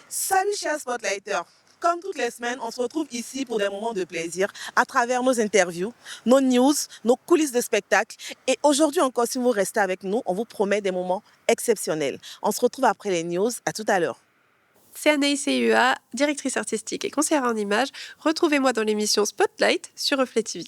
Salut chers Spotlighters. Comme toutes les semaines, on se retrouve ici pour des moments de plaisir à travers nos interviews, nos news, nos coulisses de spectacle. Et aujourd'hui encore, si vous restez avec nous, on vous promet des moments exceptionnels. On se retrouve après les news. À tout à l'heure. C'est Anaïs Eua, directrice artistique et conseillère en images. Retrouvez-moi dans l'émission Spotlight sur Reflet TV.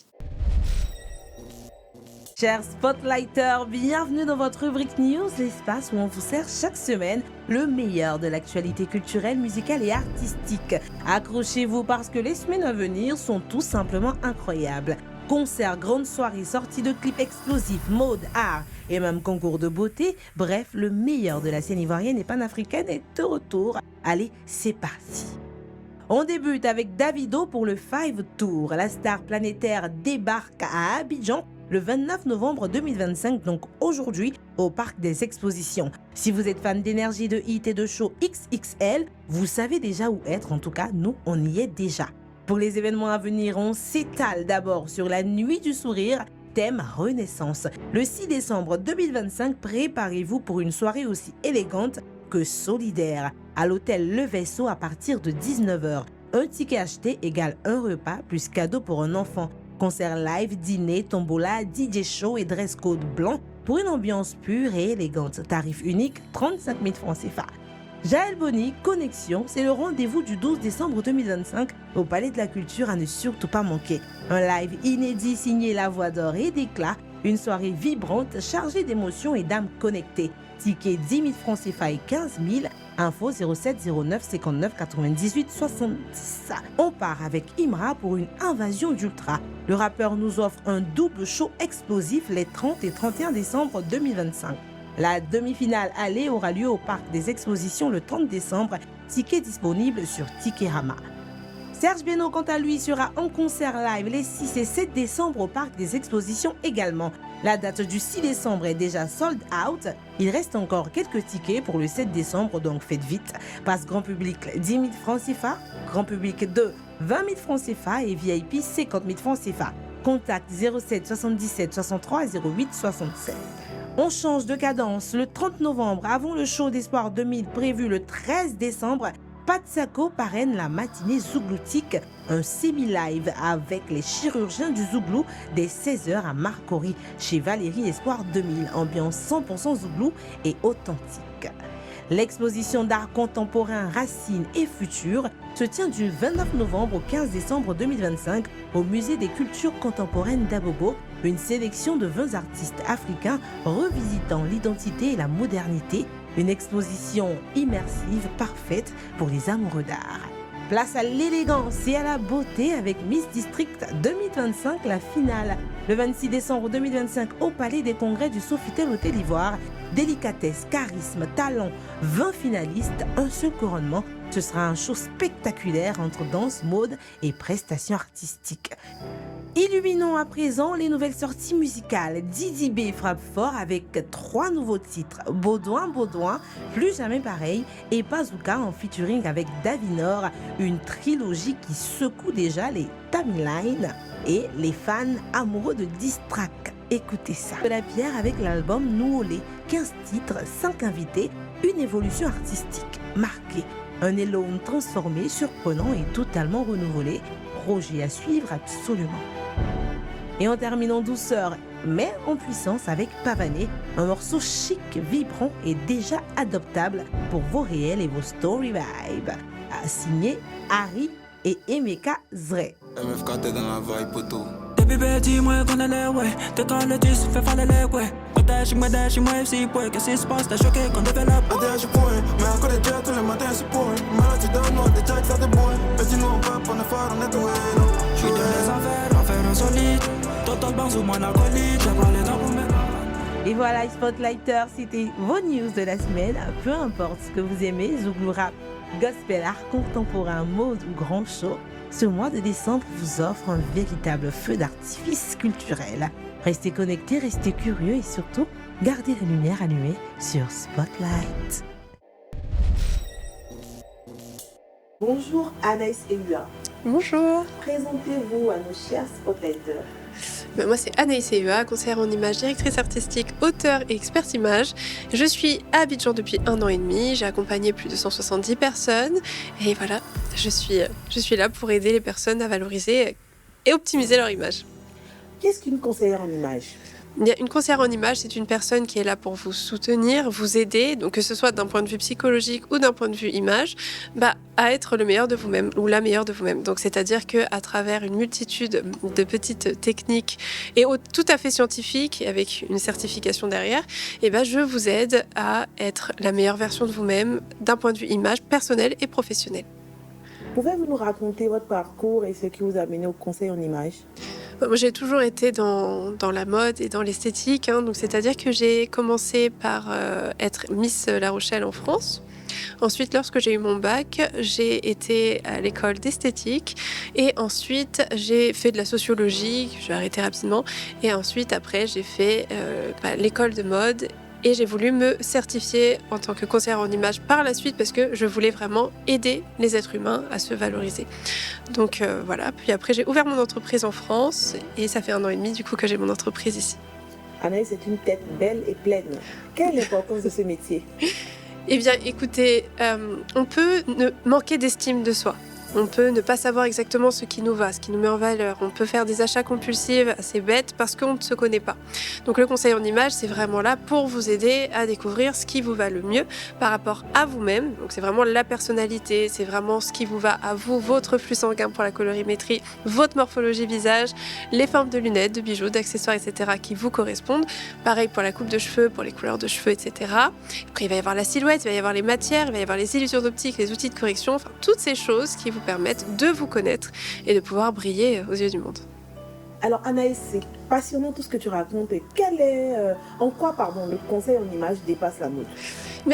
Chers Spotlighters, bienvenue dans votre rubrique News, l'espace où on vous sert chaque semaine le meilleur de l'actualité culturelle, musicale et artistique. Accrochez-vous parce que les semaines à venir sont tout simplement incroyables. Concerts, grandes soirées, sorties de clips explosifs, mode, art et même concours de beauté. Bref, le meilleur de la scène ivoirienne et panafricaine est de retour. Allez, c'est parti. On débute avec Davido pour le Five Tour. La star planétaire débarque à Abidjan le 29 novembre 2025, donc aujourd'hui, au Parc des Expositions. Si vous êtes fan d'énergie, de hit et de show XXL, vous savez déjà où être. En tout cas, nous, on y est déjà. Pour les événements à venir, on s'étale d'abord sur la Nuit du Sourire, thème Renaissance. Le 6 décembre 2025, préparez-vous pour une soirée aussi élégante que solidaire. À l'hôtel Le Vaisseau à partir de 19h. Un ticket acheté égale un repas plus cadeau pour un enfant. Concert live, dîner, tombola, DJ show et dress code blanc pour une ambiance pure et élégante. Tarif unique, 35 000 francs CFA. Jaël Boni, Connexion, c'est le rendez-vous du 12 décembre 2025 au Palais de la Culture à ne surtout pas manquer. Un live inédit signé La Voix d'Or et d'Éclat, une soirée vibrante chargée d'émotions et d'âmes connectées. Ticket 10 000 francs CFA et 15 000. Info 07 09 59 98 70. On part avec Imra pour une invasion d'ultra. Le rappeur nous offre un double show explosif les 30 et 31 décembre 2025. La demi-finale aller aura lieu au Parc des Expositions le 30 décembre. Ticket disponible sur Ticketama. Serge Beno, quant à lui, sera en concert live les 6 et 7 décembre au Parc des Expositions également. La date du 6 décembre est déjà sold out. Il reste encore quelques tickets pour le 7 décembre, donc faites vite. Passe grand public 10 000 francs CFA, grand public 2 20 000 francs CFA et VIP 50 000 francs CFA. Contact 07 77 63 08 67. On change de cadence. Le 30 novembre, avant le show d'Espoir 2000 prévu le 13 décembre, Pat Sako parraine la matinée zougloutique, un semi-live avec les chirurgiens du Zouglou dès 16h à Marcory, chez Valérie Espoir 2000. Ambiance 100% Zouglou et authentique. L'exposition d'art contemporain Racines et Futur se tient du 29 novembre au 15 décembre 2025 au Musée des cultures contemporaines d'Abobo. Une sélection de 20 artistes africains revisitant l'identité et la modernité. Une exposition immersive parfaite pour les amoureux d'art. Place à l'élégance et à la beauté avec Miss District 2025, la finale. Le 26 décembre 2025 au Palais des Congrès du Sofitel Hôtel Ivoire. Délicatesse, charisme, talent, 20 finalistes, un seul couronnement. Ce sera un show spectaculaire entre danse, mode et prestations artistiques. Illuminons à présent les nouvelles sorties musicales. Didi B frappe fort avec 3 nouveaux titres. Baudouin, Plus jamais pareil et Bazooka en featuring avec Davinor. Une trilogie qui secoue déjà les timelines et les fans amoureux de Distrack. Écoutez ça. De la pierre avec l'album Nouolé. 15 titres, 5 invités, une évolution artistique marquée. Un Elone transformé, surprenant et totalement renouvelé. Projet à suivre absolument. Et on termine en douceur, mais en puissance avec Pavané, un morceau chic, vibrant et déjà adoptable pour vos réels et vos story vibes. Signé Harry et Emeka Zre. MFK t'es dans la vibe poteau. Bébé dis-moi qu'on a l'air ouais. T'es quand le disque fait faire les ouais. Dash moi FC point. Qu'est-ce qui se passe? T'as choqué qu'on développe. ADH point. Mais encore des jets tous les matins c'est point. Maladie dans moi, des jets faire des boys. Petit nous on va on est fort, on est doué. J'suis dans les affaires, enfer insolite. Total banz ou moins alcoolique. J'ai parlé dans pour mes. Et voilà, Spotlighters, c'était vos news de la semaine. Peu importe ce que vous aimez, Zouglou rap, gospel, art contemporain, mode ou grand show, ce mois de décembre vous offre un véritable feu d'artifice culturel. Restez connectés, restez curieux et surtout, gardez la lumière allumée sur Spotlight. Bonjour Anaïs Eua. Bonjour. Présentez-vous à nos chers Spotlighters. Moi, c'est Anaïs CEA, conseillère en image, directrice artistique, auteure et experte image. Je suis à Abidjan depuis 1 an et demi. J'ai accompagné plus de 170 personnes. Et voilà, je suis là pour aider les personnes à valoriser et optimiser leur image. Qu'est-ce qu'une conseillère en image? Une conseillère en image, c'est une personne qui est là pour vous soutenir, vous aider, donc que ce soit d'un point de vue psychologique ou d'un point de vue image, à être le meilleur de vous-même ou la meilleure de vous-même. Donc c'est-à-dire qu'à travers une multitude de petites techniques et tout à fait scientifiques, avec une certification derrière, je vous aide à être la meilleure version de vous-même d'un point de vue image personnel et professionnel. Pouvez-vous nous raconter votre parcours et ce qui vous a mené au conseil en image? Moi, j'ai toujours été dans la mode et dans l'esthétique, donc c'est-à-dire que j'ai commencé par être Miss La Rochelle en France. Ensuite, lorsque j'ai eu mon bac, j'ai été à l'école d'esthétique et ensuite j'ai fait de la sociologie, je vais arrêter rapidement, et ensuite après j'ai fait l'école de mode. Et j'ai voulu me certifier en tant que conseillère en image par la suite parce que je voulais vraiment aider les êtres humains à se valoriser. Donc voilà, puis après j'ai ouvert mon entreprise en France et ça fait 1 an et demi du coup que j'ai mon entreprise ici. Anaïs, c'est une tête belle et pleine. Quelle est l'importance de ce métier? Eh bien écoutez, on peut manquer d'estime de soi. On peut ne pas savoir exactement ce qui nous va, ce qui nous met en valeur. On peut faire des achats compulsifs assez bêtes parce qu'on ne se connaît pas. Donc le conseil en image, c'est vraiment là pour vous aider à découvrir ce qui vous va le mieux par rapport à vous-même. Donc c'est vraiment la personnalité, c'est vraiment ce qui vous va à vous, votre flux sanguin pour la colorimétrie, votre morphologie visage, les formes de lunettes, de bijoux, d'accessoires, etc. qui vous correspondent. Pareil pour la coupe de cheveux, pour les couleurs de cheveux, etc. Après il va y avoir la silhouette, il va y avoir les matières, il va y avoir les illusions d'optique, les outils de correction, enfin toutes ces choses qui vous permettent de vous connaître et de pouvoir briller aux yeux du monde. Alors Anaïs, c'est passionnant tout ce que tu racontes. Et en quoi le conseil en image dépasse la mode?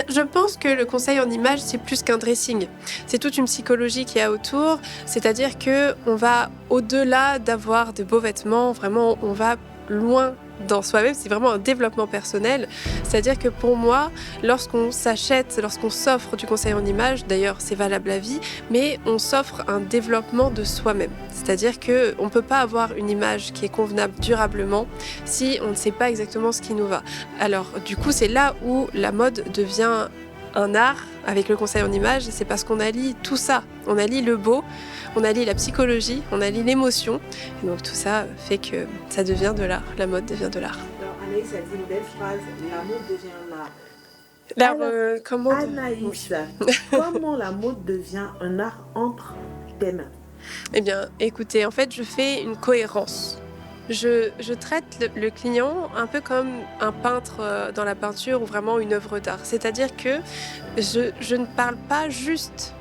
Je pense que le conseil en image, c'est plus qu'un dressing. C'est toute une psychologie qu'il y a autour. C'est-à-dire qu'on va au-delà d'avoir de beaux vêtements, vraiment on va loin dans soi-même, c'est vraiment un développement personnel. C'est-à-dire que pour moi, lorsqu'on s'offre du conseil en image, d'ailleurs c'est valable à vie, mais on s'offre un développement de soi-même. C'est-à-dire qu'on ne peut pas avoir une image qui est convenable durablement si on ne sait pas exactement ce qui nous va. Alors du coup, c'est là où la mode devient un art avec le conseil en image, c'est parce qu'on allie tout ça. On allie le beau, on allie la psychologie, on allie l'émotion. Et donc tout ça fait que ça devient de l'art, la mode devient de l'art. Alors Anaïs a dit une belle phrase, la mode devient un art. Comment Anaïs, comment la mode devient un art entre tes mains? Eh bien, écoutez, en fait, je fais une cohérence. Je traite le client un peu comme un peintre dans la peinture ou vraiment une œuvre d'art. C'est-à-dire que je ne parle pas juste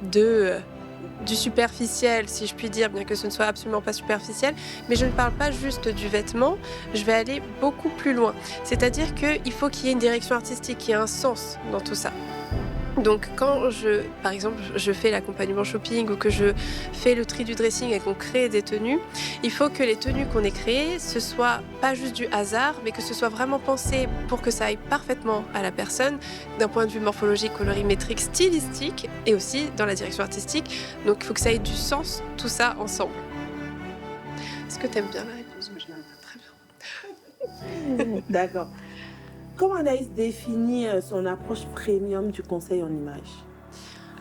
du superficiel, si je puis dire, bien que ce ne soit absolument pas superficiel, mais je ne parle pas juste du vêtement, je vais aller beaucoup plus loin. C'est-à-dire qu'il faut qu'il y ait une direction artistique, qu'il y ait un sens dans tout ça. Donc quand par exemple, je fais l'accompagnement shopping ou que je fais le tri du dressing et qu'on crée des tenues, il faut que les tenues qu'on ait créées, ce soit pas juste du hasard, mais que ce soit vraiment pensé pour que ça aille parfaitement à la personne, d'un point de vue morphologique, colorimétrique, stylistique, et aussi dans la direction artistique. Donc il faut que ça ait du sens, tout ça ensemble. Est-ce que tu aimes bien la réponse? Très bien. D'accord. Comment Anaïs définit son approche premium du conseil en image?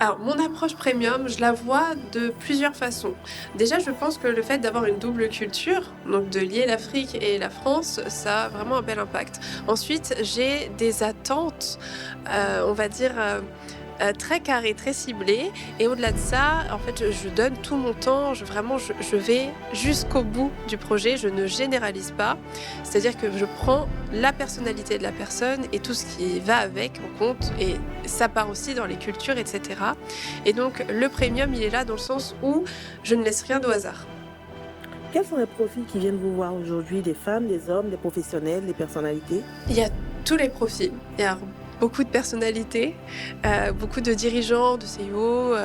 Alors, mon approche premium, je la vois de plusieurs façons. Déjà, je pense que le fait d'avoir une double culture, donc de lier l'Afrique et la France, ça a vraiment un bel impact. Ensuite, j'ai des attentes, on va dire, très carrées, très ciblées. Et au-delà de ça, en fait, je donne tout mon temps. Je vais jusqu'au bout du projet. Je ne généralise pas. C'est-à-dire que je prends la personnalité de la personne et tout ce qui va avec en compte. Et ça part aussi dans les cultures, etc. Et donc, le premium, il est là dans le sens où je ne laisse rien au hasard. Quels sont les profils qui viennent vous voir aujourd'hui? Des femmes, des hommes, des professionnels, des personnalités? Il y a tous les profils. Il y a beaucoup de personnalités, beaucoup de dirigeants, de CEO.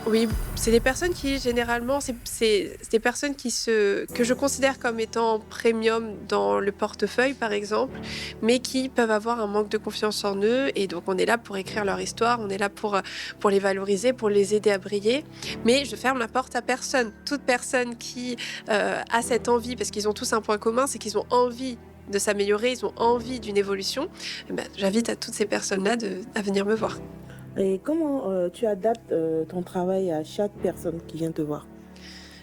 Oui, c'est des personnes qui, généralement, c'est des personnes que je considère comme étant premium dans le portefeuille, par exemple, mais qui peuvent avoir un manque de confiance en eux. Et donc, on est là pour écrire leur histoire, on est là pour les valoriser, pour les aider à briller. Mais je ferme la porte à personne. Toute personne qui a cette envie, parce qu'ils ont tous un point commun, c'est qu'ils ont envie de s'améliorer, ils ont envie d'une évolution, j'invite à toutes ces personnes-là à venir me voir. Et comment tu adaptes ton travail à chaque personne qui vient te voir?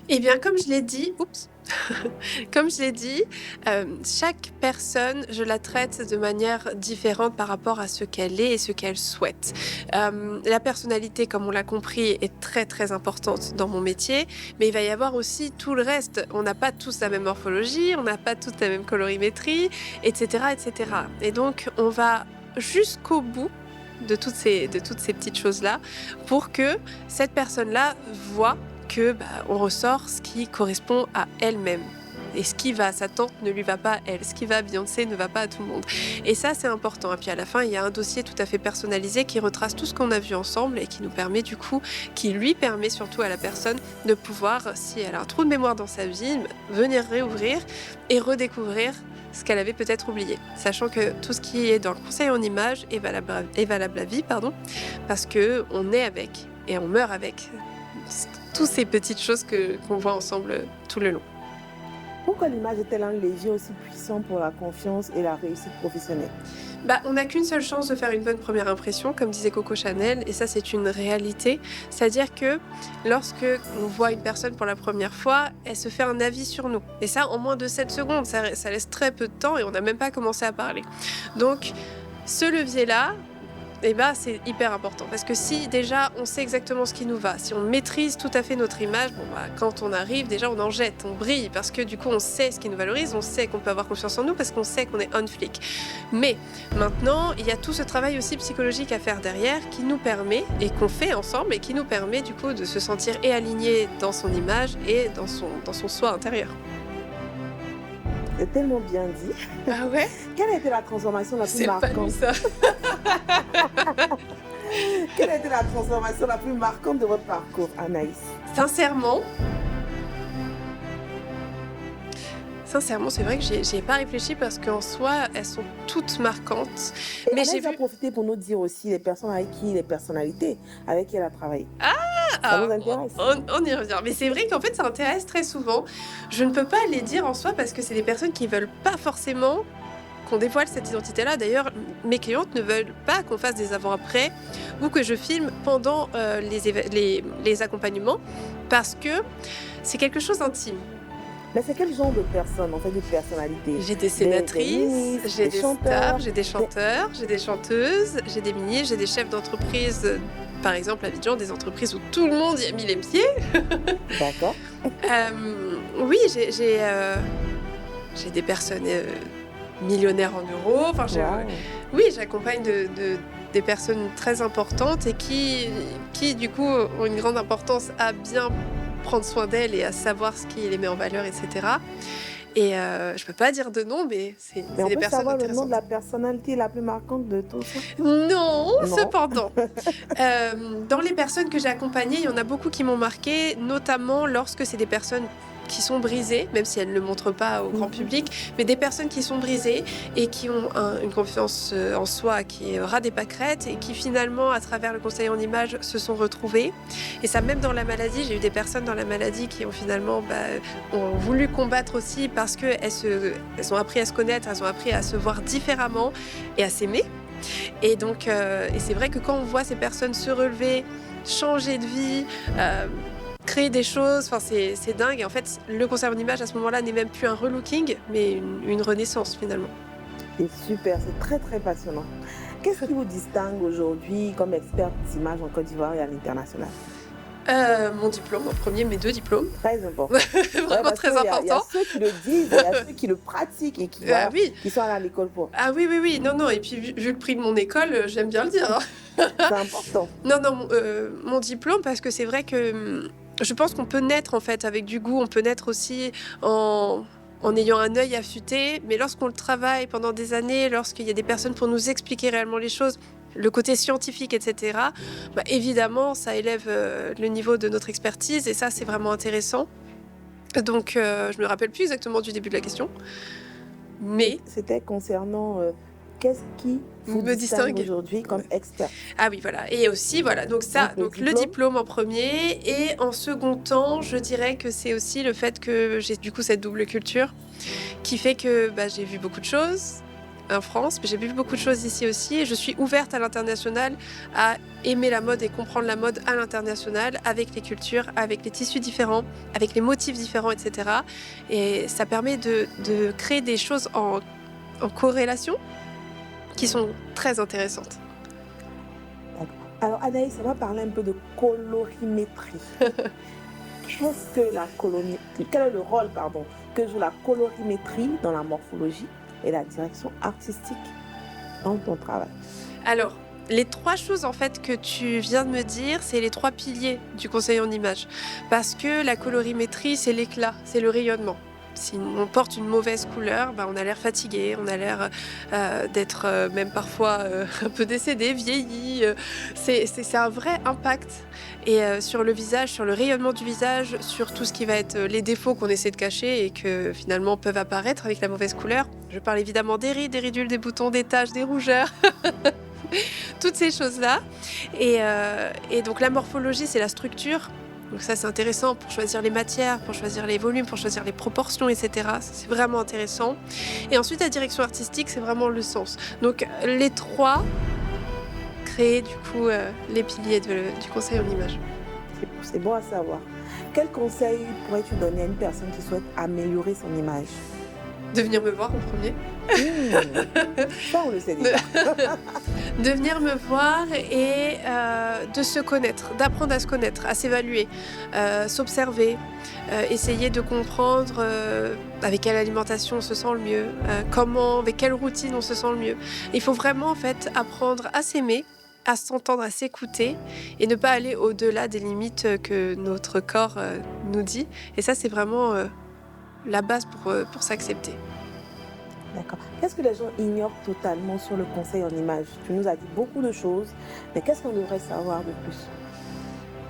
Eh bien, comme je l'ai dit, chaque personne, je la traite de manière différente par rapport à ce qu'elle est et ce qu'elle souhaite. La personnalité, comme on l'a compris, est très très importante dans mon métier, mais il va y avoir aussi tout le reste. On n'a pas tous la même morphologie, on n'a pas tous la même colorimétrie, etc., etc. Et donc, on va jusqu'au bout de toutes ces petites choses-là pour que cette personne-là voit que on ressort ce qui correspond à elle-même. Et ce qui va à sa tante ne lui va pas à elle. Ce qui va à Beyoncé ne va pas à tout le monde. Et ça, c'est important. Et puis à la fin, il y a un dossier tout à fait personnalisé qui retrace tout ce qu'on a vu ensemble et qui lui permet surtout à la personne de pouvoir, si elle a un trou de mémoire dans sa vie, venir réouvrir et redécouvrir ce qu'elle avait peut-être oublié. Sachant que tout ce qui est dans le conseil en image est valable à vie, parce qu'on est avec et on meurt avec. Toutes ces petites choses qu'on voit ensemble tout le long. Pourquoi l'image est-elle un levier aussi puissant pour la confiance et la réussite professionnelle? On n'a qu'une seule chance de faire une bonne première impression, comme disait Coco Chanel, et ça c'est une réalité. C'est-à-dire que lorsque on voit une personne pour la première fois, elle se fait un avis sur nous. Et ça en moins de 7 secondes, ça laisse très peu de temps et on n'a même pas commencé à parler. Donc ce levier-là, c'est hyper important parce que si déjà on sait exactement ce qui nous va, si on maîtrise tout à fait notre image, quand on arrive déjà on en jette, on brille parce que du coup on sait ce qui nous valorise, on sait qu'on peut avoir confiance en nous parce qu'on sait qu'on est on flic. Mais maintenant il y a tout ce travail aussi psychologique à faire derrière qui nous permet et qu'on fait ensemble et qui nous permet du coup de se sentir aligné dans son image et dans son soi intérieur. C'est tellement bien dit. Ah ouais? Quelle a été la transformation la plus marquante? C'est pas ça. Quelle a été la transformation la plus marquante de votre parcours, Anaïs? Sincèrement, c'est vrai que j'y ai pas réfléchi parce qu'en soi, elles sont toutes marquantes. Et mais j'ai profité pour nous dire aussi les personnalités avec qui elle a travaillé. Ça nous intéresse. On y revient. Mais c'est vrai qu'en fait, ça intéresse très souvent. Je ne peux pas les dire en soi parce que c'est des personnes qui veulent pas forcément qu'on dévoile cette identité-là. D'ailleurs, mes clientes ne veulent pas qu'on fasse des avant-après ou que je filme pendant les accompagnements parce que c'est quelque chose d'intime. Mais c'est quel genre de personnes, en fait, de personnalités? J'ai des sénatrices, j'ai des stars, j'ai des chanteurs, j'ai des chanteuses, j'ai des ministres, j'ai des chefs d'entreprise, par exemple à Abidjan, des entreprises où tout le monde y a mis les pieds. D'accord. Oui, j'ai des personnes millionnaires en euros. Enfin, oui, j'accompagne des personnes très importantes et qui du coup ont une grande importance à bien prendre soin d'elles et à savoir ce qui les met en valeur, etc. Et je peux pas dire de nom, mais c'est des personnes intéressantes. On peut savoir le nom de la personnalité la plus marquante de tout ça? Non, cependant. Dans les personnes que j'ai accompagnées, il y en a beaucoup qui m'ont marqué, notamment lorsque c'est des personnes qui sont brisées, même si elles ne le montrent pas au grand public, mais des personnes qui sont brisées et qui ont une confiance en soi qui est ras des pâquerettes et qui finalement, à travers le conseil en images, se sont retrouvées. Et ça, même dans la maladie, j'ai eu des personnes dans la maladie qui ont finalement ont voulu combattre aussi parce qu'elles ont appris à se connaître, elles ont appris à se voir différemment et à s'aimer. Et donc, et c'est vrai que quand on voit ces personnes se relever, changer de vie, créer des choses, c'est dingue. Et en fait, le conseil en images à ce moment-là n'est même plus un relooking, mais une renaissance finalement. C'est super, c'est très très passionnant. Qu'est-ce qui vous distingue aujourd'hui comme experte d'image en Côte d'Ivoire et à l'international? Mon diplôme en premier, mes 2 diplômes. Très important. Vraiment très important. Il y a ceux qui le disent, il y a ceux qui le pratiquent et qui sont à l'école pour. Ah oui. Non. Et puis, vu le prix de mon école, j'aime bien le dire. Hein. C'est important. Non, mon diplôme, parce que c'est vrai que je pense qu'on peut naître en fait avec du goût. On peut naître aussi en en ayant un œil affûté, mais lorsqu'on le travaille pendant des années, lorsqu'il y a des personnes pour nous expliquer réellement les choses, le côté scientifique, etc., évidemment, ça élève le niveau de notre expertise et ça, c'est vraiment intéressant. Donc, je me rappelle plus exactement du début de la question, mais... C'était concernant qu'est-ce qui vous me distingue distingue aujourd'hui comme expert. Ah oui, voilà. Et aussi, voilà, donc ça, Donc, le diplôme en premier. Et en second temps, je dirais que c'est aussi le fait que j'ai du coup cette double culture qui fait que j'ai vu beaucoup de choses en France, mais j'ai vu beaucoup de choses ici aussi. Et je suis ouverte à l'international, à aimer la mode et comprendre la mode à l'international, avec les cultures, avec les tissus différents, avec les motifs différents, etc. Et ça permet de créer des choses en corrélation qui sont très intéressantes. Alors Anaïs, on va parler un peu de colorimétrie. Qu'est-ce que la colorimétrie? Quel est le rôle, que joue la colorimétrie dans la morphologie et la direction artistique dans ton travail? Alors, les 3 choses en fait que tu viens de me dire, c'est les 3 piliers du conseil en image. Parce que la colorimétrie, c'est l'éclat, c'est le rayonnement. Si on porte une mauvaise couleur, on a l'air fatigué, on a l'air d'être même parfois un peu décédé, vieilli. C'est un vrai impact. Et sur le visage, sur le rayonnement du visage, sur tout ce qui va être les défauts qu'on essaie de cacher et que finalement peuvent apparaître avec la mauvaise couleur. Je parle évidemment des rides, des ridules, des boutons, des taches, des rougeurs. Toutes ces choses-là. Et donc la morphologie, c'est la structure. Donc ça, c'est intéressant pour choisir les matières, pour choisir les volumes, pour choisir les proportions, etc. Ça, c'est vraiment intéressant. Et ensuite, la direction artistique, c'est vraiment le sens. Donc les 3 créent du coup les piliers du conseil en image. C'est bon à savoir. Quel conseil pourrais-tu donner à une personne qui souhaite améliorer son image? De venir me voir en premier. Ça, on le sait déjà. De venir me voir et de se connaître, d'apprendre à se connaître, à s'évaluer, s'observer, essayer de comprendre avec quelle alimentation on se sent le mieux, avec quelle routine on se sent le mieux. Il faut vraiment en fait apprendre à s'aimer, à s'entendre, à s'écouter et ne pas aller au-delà des limites que notre corps nous dit. Et ça, c'est vraiment la base pour s'accepter. D'accord. Qu'est-ce que les gens ignorent totalement sur le conseil en image? Tu nous as dit beaucoup de choses, mais qu'est-ce qu'on devrait savoir de plus?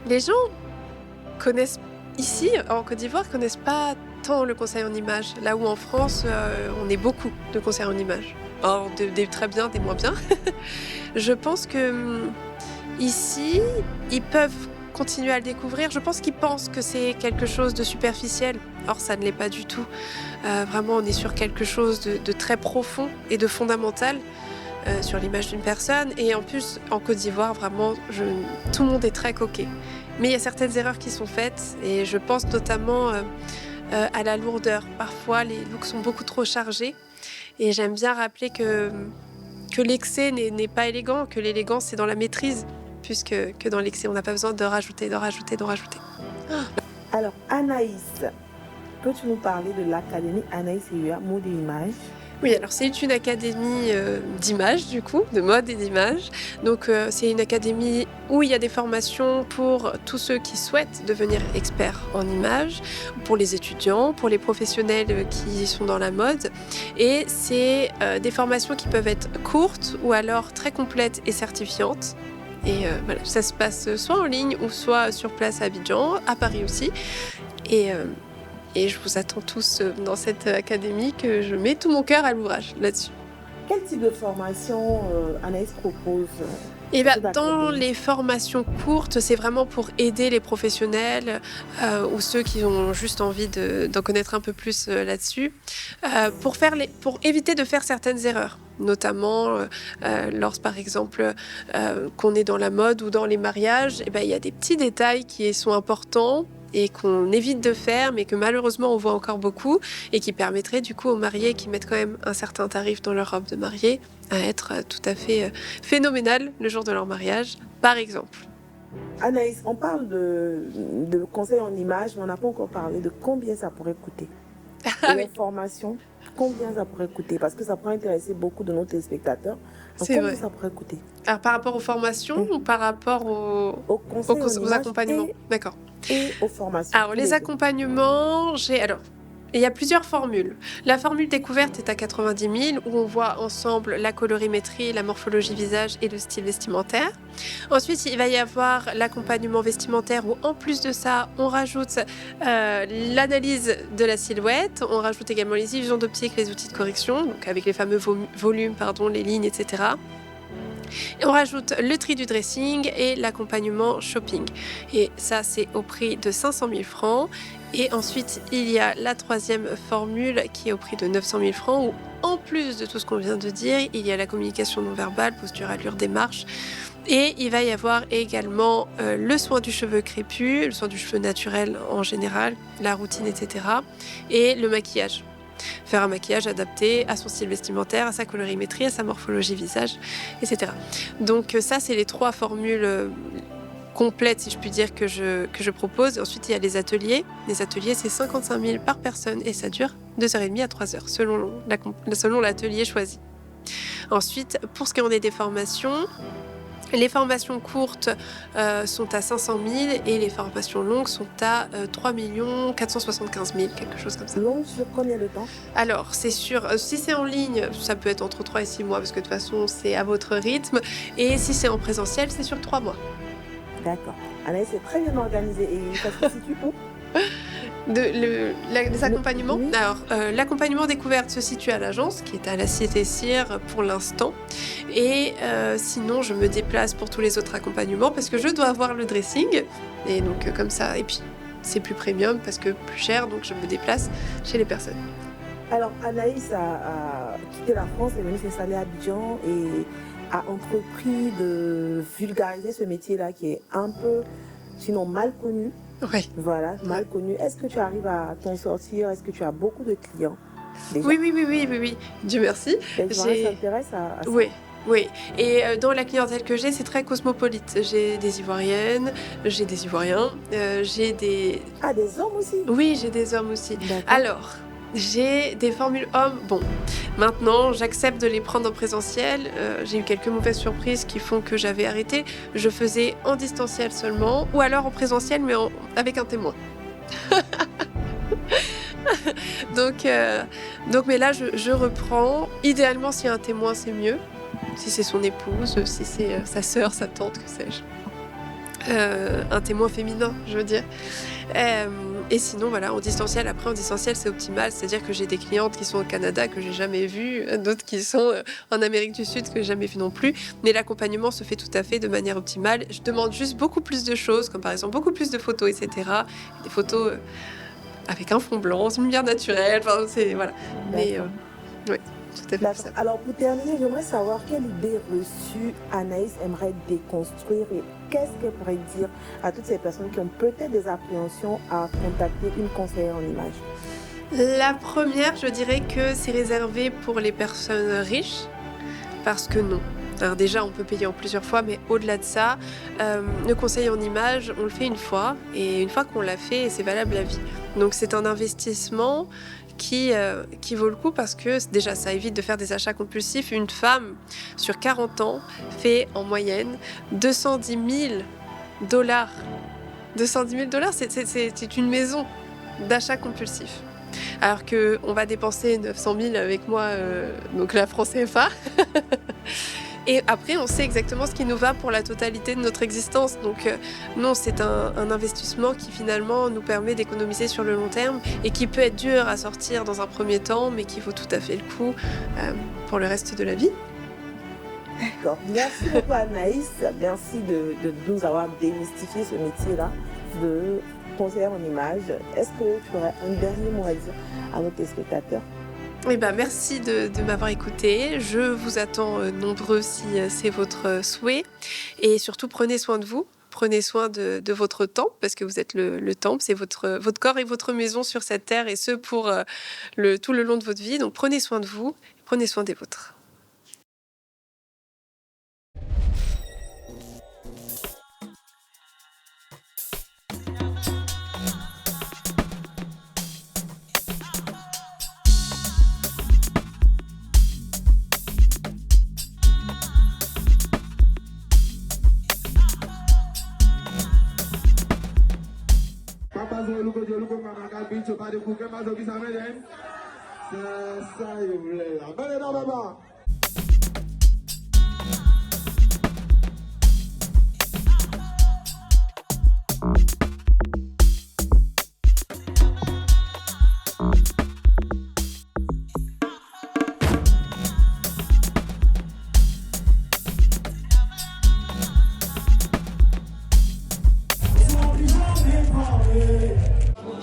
Les gens connaissent, ici, en Côte d'Ivoire, connaissent pas tant le conseil en image. Là où en France, on est beaucoup de conseils en image. Alors, des très bien, des moins bien. Je pense que ici, ils peuvent continuer à le découvrir. Je pense qu'ils pensent que c'est quelque chose de superficiel. Or, ça ne l'est pas du tout. Vraiment, on est sur quelque chose de très profond et de fondamental sur l'image d'une personne. Et en plus, en Côte d'Ivoire, vraiment, tout le monde est très coquet. Mais il y a certaines erreurs qui sont faites. Et je pense notamment à la lourdeur. Parfois, les looks sont beaucoup trop chargés. Et j'aime bien rappeler que l'excès n'est pas élégant, que l'élégance, c'est dans la maîtrise, plus que dans l'excès. On n'a pas besoin de rajouter. Alors, Anaïs, peux-tu nous parler de l'académie Anaïs Eua, mode et image? Oui, alors c'est une académie d'image, du coup, de mode et d'image. Donc c'est une académie où il y a des formations pour tous ceux qui souhaitent devenir experts en image, pour les étudiants, pour les professionnels qui sont dans la mode. Et c'est des formations qui peuvent être courtes ou alors très complètes et certifiantes. Et voilà, ça se passe soit en ligne ou soit sur place à Abidjan, à Paris aussi. Et je vous attends tous dans cette académie que je mets tout mon cœur à l'ouvrage là-dessus. Quel type de formation Anaïs propose Et dans les formations courtes, c'est vraiment pour aider les professionnels ou ceux qui ont juste envie d'en connaître un peu plus là-dessus, pour éviter de faire certaines erreurs. Notamment lorsque, par exemple, qu'on est dans la mode ou dans les mariages, il y a des petits détails qui sont importants et qu'on évite de faire, mais que malheureusement on voit encore beaucoup, et qui permettrait du coup aux mariés qui mettent quand même un certain tarif dans leur robe de mariée à être tout à fait phénoménal le jour de leur mariage, par exemple. Anaïs, on parle de conseil en image, mais on n'a pas encore parlé de combien ça pourrait coûter. Et les formations, combien ça pourrait coûter? Parce que ça pourrait intéresser beaucoup de nos téléspectateurs. Donc, c'est combien vrai. Ça pourrait coûter? Alors, par rapport aux formations ou par rapport aux accompagnements? D'accord. Et aux formations. Alors, les accompagnements, j'ai... Alors, il y a plusieurs formules. La formule découverte est à 90 000, où on voit ensemble la colorimétrie, la morphologie visage et le style vestimentaire. Ensuite, il va y avoir l'accompagnement vestimentaire, où en plus de ça, on rajoute l'analyse de la silhouette, on rajoute également les illusions d'optique, les outils de correction, donc avec les fameux volumes, les lignes, etc. Et on rajoute le tri du dressing et l'accompagnement shopping. Et ça, c'est au prix de 500 000 francs. Et ensuite, il y a la troisième formule qui est au prix de 900 000 francs, où en plus de tout ce qu'on vient de dire, il y a la communication non verbale, posture, allure, démarche. Et il va y avoir également le soin du cheveu crépus, le soin du cheveu naturel en général, la routine, etc. Et le maquillage. Faire un maquillage adapté à son style vestimentaire, à sa colorimétrie, à sa morphologie visage, etc. Donc ça, c'est les trois formules complètes, si je puis dire, que je propose. Ensuite, il y a les ateliers. Les ateliers, c'est 55 000 par personne et ça dure 2h30 à 3h, selon l'atelier choisi. Ensuite, pour ce qui en est des formations, les formations courtes sont à 500 000 et les formations longues sont à 3 475 000, quelque chose comme ça. Longue sur combien de temps? Alors, c'est sûr, si c'est en ligne, ça peut être entre 3 et 6 mois, parce que de toute façon, c'est à votre rythme. Et si c'est en présentiel, c'est sur 3 mois. D'accord. Anaïs est très bien organisée. Et ça se situe où? Les accompagnements. Oui. Alors, l'accompagnement découverte se situe à l'agence, qui est à la Cité-Cire pour l'instant. Et sinon, je me déplace pour tous les autres accompagnements parce que je dois avoir le dressing. Et donc, comme ça. Et puis, c'est plus premium parce que plus cher, donc je me déplace chez les personnes. Alors, Anaïs a quitté la France, est venue s'installer à Abidjan et a entrepris de vulgariser ce métier-là qui est un peu, sinon mal connu. Oui. Voilà, mal connu. Est-ce que tu arrives à t'en sortir? Est-ce que tu as beaucoup de clients déjà? Oui. Dieu merci. Les gens s'intéressent à ça. Oui. Et dans la clientèle que j'ai, c'est très cosmopolite. J'ai des Ivoiriennes, j'ai des Ivoiriens, j'ai des... Ah, des hommes aussi? Oui, j'ai des hommes aussi. D'accord. Alors, j'ai des formules hommes. Bon, maintenant, j'accepte de les prendre en présentiel. J'ai eu quelques mauvaises surprises qui font que j'avais arrêté. Je faisais en distanciel seulement, ou alors en présentiel, mais avec un témoin. donc, mais là, je reprends. Idéalement, s'il y a un témoin, c'est mieux. Si c'est son épouse, si c'est sa sœur, sa tante, que sais-je. Un témoin féminin, je veux dire. Et sinon, voilà, en distanciel, c'est optimal. C'est-à-dire que j'ai des clientes qui sont au Canada que j'ai jamais vues, d'autres qui sont en Amérique du Sud que j'ai jamais vues non plus. Mais l'accompagnement se fait tout à fait de manière optimale. Je demande juste beaucoup plus de choses, comme par exemple beaucoup plus de photos, etc. Des photos avec un fond blanc, une lumière naturelle, enfin, c'est... Voilà. Mais, oui. Tout à fait. Alors, pour terminer, j'aimerais savoir quelle idée reçue Anaïs aimerait déconstruire et qu'est-ce qu'elle pourrait dire à toutes ces personnes qui ont peut-être des appréhensions à contacter une conseillère en image. La première, je dirais que c'est réservé pour les personnes riches, parce que non. Alors déjà, on peut payer en plusieurs fois, mais au-delà de ça, le conseil en image, on le fait une fois, et une fois qu'on l'a fait, c'est valable à vie. Donc c'est un investissement qui vaut le coup parce que déjà ça évite de faire des achats compulsifs. Une femme sur 40 ans fait en moyenne 210 000 $. 210 000 $, c'est une maison d'achats compulsifs. Alors qu'on va dépenser 900 000 avec moi, donc la franc CFA. Et après, on sait exactement ce qui nous va pour la totalité de notre existence. Donc non, c'est un investissement qui finalement nous permet d'économiser sur le long terme et qui peut être dur à sortir dans un premier temps, mais qui vaut tout à fait le coup pour le reste de la vie. D'accord. Merci beaucoup Anaïs. Merci de nous avoir démystifié ce métier-là de conseillère en image. Est-ce que tu aurais un dernier mot à dire à nos téléspectateurs? Eh ben, merci de m'avoir écouté. Je vous attends nombreux si c'est votre souhait. Et surtout, prenez soin de vous. Prenez soin de votre temple, parce que vous êtes le temple. C'est votre corps et votre maison sur cette terre, et ce pour tout le long de votre vie. Donc, prenez soin de vous. Prenez soin des vôtres.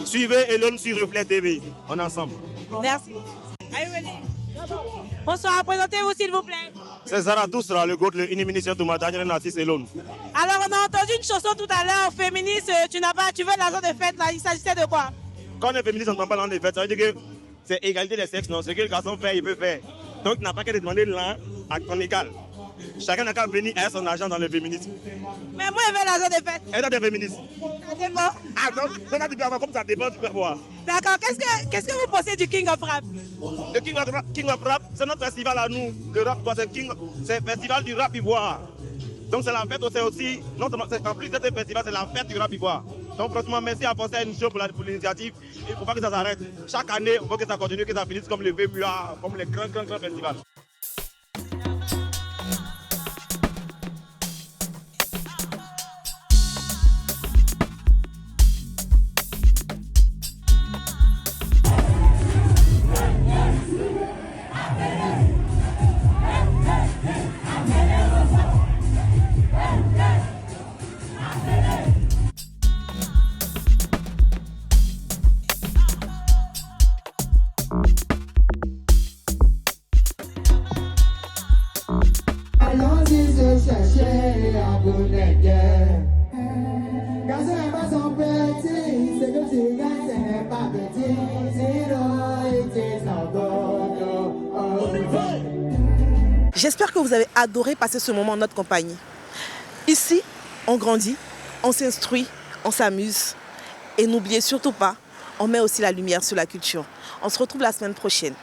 Suivez Elon sur Reflet TV. On est ensemble. Merci. Bonsoir, présentez-vous s'il vous plaît. C'est Zarathustra, le goût, le iniminition de ma dernière artiste Elon. Alors, on a entendu une chanson tout à l'heure, féministe, tu veux l'argent de fête, là, il s'agissait de quoi? Quand on est féministe, on ne parle pas dans les fêtes. Ça veut dire que c'est égalité des sexes, non? Ce que le garçon fait, il peut faire. Donc, il n'a pas qu'à demander l'un à ton égal. Chacun n'a qu'à venir à son argent dans le féminisme. Mais moi, je veux l'argent de fête. Elle est des féministes. Ça dépend. Ah non, tu peux avoir comme ça dépend, tu peux voir. D'accord, qu'est-ce que vous pensez du King of Rap? Le King of Rap, c'est notre festival à nous. Le rap, c'est le festival du rap ivoire. Donc c'est la fête aussi, non seulement, en plus d'être un festival, c'est la fête du rap ivoire. Donc franchement, merci à Forcer une show pour l'initiative. Il ne faut pas que ça s'arrête. Chaque année, il faut que ça continue, que ça finisse comme le VMUA, comme les grands festivals. Allons-y se chercher à Bourneguer. Car ce n'est pas son petit, ce que tu gagnes, ce n'est pas petit. J'espère que vous avez adoré passer ce moment en notre compagnie. Ici, on grandit, on s'instruit, on s'amuse. Et n'oubliez surtout pas, on met aussi la lumière sur la culture. On se retrouve la semaine prochaine.